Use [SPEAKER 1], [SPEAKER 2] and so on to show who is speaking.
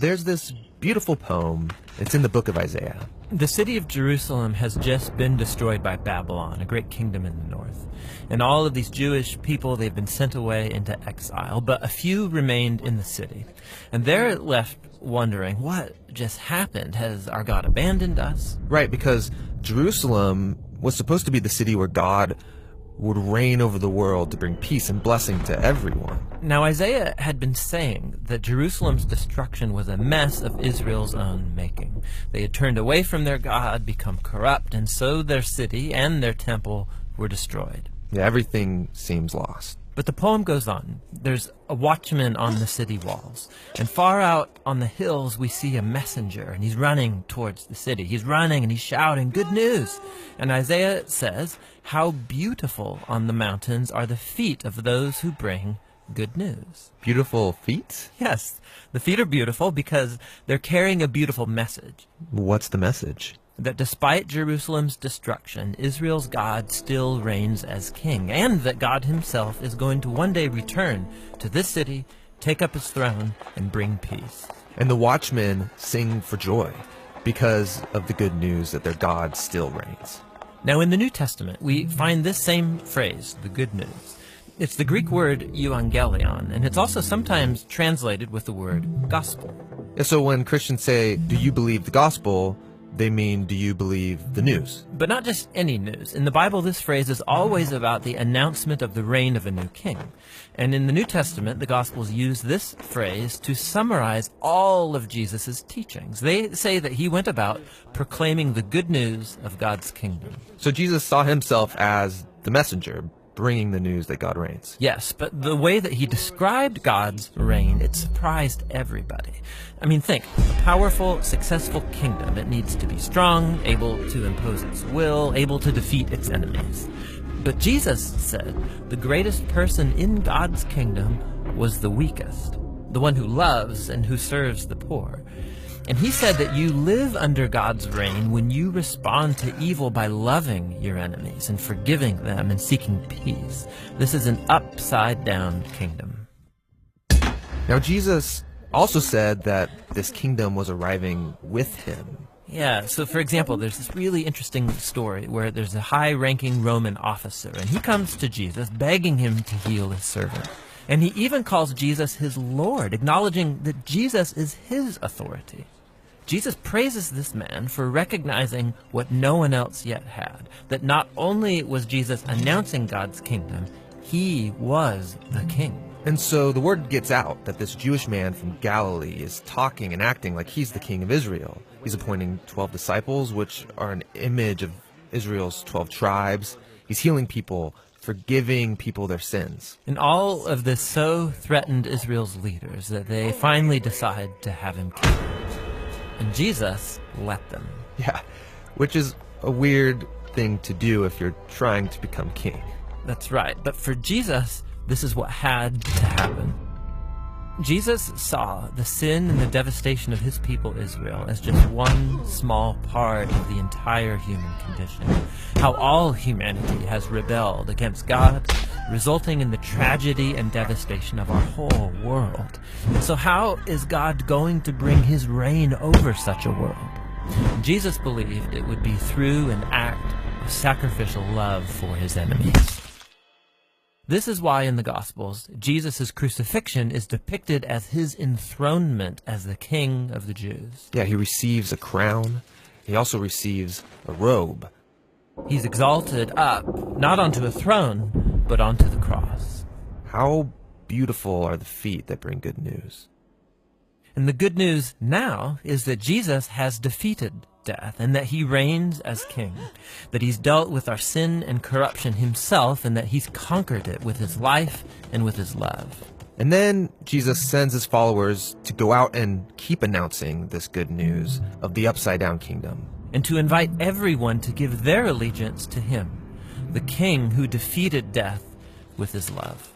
[SPEAKER 1] there's this beautiful poem. It's in the book of Isaiah.
[SPEAKER 2] The city of Jerusalem has just been destroyed by Babylon, a great kingdom in the north. And all of these Jewish people, they've been sent away into exile, but a few remained in the city. And they're left wondering, what just happened? Has our God abandoned us?
[SPEAKER 1] Right, because Jerusalem was supposed to be the city where God would reign over the world to bring peace and blessing to everyone.
[SPEAKER 2] Now, Isaiah had been saying that Jerusalem's destruction was a mess of Israel's own making. They had turned away from their God, become corrupt, and so their city and their temple were destroyed.
[SPEAKER 1] Yeah, everything seems lost.
[SPEAKER 2] But the poem goes on. There's a watchman on the city walls. And far out on the hills, we see a messenger, and he's running towards the city. He's running and he's shouting, "Good news!" And Isaiah says, "How beautiful on the mountains are the feet of those who bring good news."
[SPEAKER 1] Beautiful feet?
[SPEAKER 2] Yes, the feet are beautiful because they're carrying a beautiful message.
[SPEAKER 1] What's the message?
[SPEAKER 2] That despite Jerusalem's destruction, Israel's God still reigns as king, and that God himself is going to one day return to this city, take up his throne, and bring peace.
[SPEAKER 1] And the watchmen sing for joy because of the good news that their God still reigns.
[SPEAKER 2] Now in the New Testament, we find this same phrase, the good news. It's the Greek word euangelion, and it's also sometimes translated with the word gospel.
[SPEAKER 1] Yeah, so when Christians say, "Do you believe the gospel?" they mean, do you believe the news?
[SPEAKER 2] But not just any news. In the Bible, this phrase is always about the announcement of the reign of a new king. And in the New Testament, the Gospels use this phrase to summarize all of Jesus' teachings. They say that he went about proclaiming the good news of God's kingdom.
[SPEAKER 1] So Jesus saw himself as the messenger, bringing the news that God reigns.
[SPEAKER 2] Yes, but the way that he described God's reign, it surprised everybody. I mean, think, a powerful, successful kingdom. It needs to be strong, able to impose its will, able to defeat its enemies. But Jesus said the greatest person in God's kingdom was the weakest, the one who loves and who serves the poor. And he said that you live under God's reign when you respond to evil by loving your enemies and forgiving them and seeking peace. This is an upside-down kingdom.
[SPEAKER 1] Now, Jesus also said that this kingdom was arriving with him.
[SPEAKER 2] Yeah, so for example, there's this really interesting story where there's a high-ranking Roman officer, and he comes to Jesus begging him to heal his servant. And he even calls Jesus his Lord, acknowledging that Jesus is his authority. Jesus praises this man for recognizing what no one else yet had, that not only was Jesus announcing God's kingdom, he was the king.
[SPEAKER 1] And so the word gets out that this Jewish man from Galilee is talking and acting like he's the king of Israel. He's appointing 12 disciples, which are an image of Israel's 12 tribes. He's healing people, forgiving people their sins.
[SPEAKER 2] And all of this so threatened Israel's leaders that they finally decide to have him killed. And Jesus let them.
[SPEAKER 1] Yeah, which is a weird thing to do if you're trying to become king.
[SPEAKER 2] That's right. But for Jesus, this is what had to happen. Jesus saw the sin and the devastation of his people Israel as just one small part of the entire human condition. How all humanity has rebelled against God, resulting in the tragedy and devastation of our whole world. And so how is God going to bring his reign over such a world? Jesus believed it would be through an act of sacrificial love for his enemies. This is why in the Gospels, Jesus' crucifixion is depicted as his enthronement as the King of the Jews.
[SPEAKER 1] Yeah, he receives a crown. He also receives a robe.
[SPEAKER 2] He's exalted up, not onto a throne, but onto the cross.
[SPEAKER 1] How beautiful are the feet that bring good news.
[SPEAKER 2] And the good news now is that Jesus has defeated death and that he reigns as king, that he's dealt with our sin and corruption himself and that he's conquered it with his life and with his love.
[SPEAKER 1] And then Jesus sends his followers to go out and keep announcing this good news of the upside-down kingdom.
[SPEAKER 2] And to invite everyone to give their allegiance to him, the king who defeated death with his love.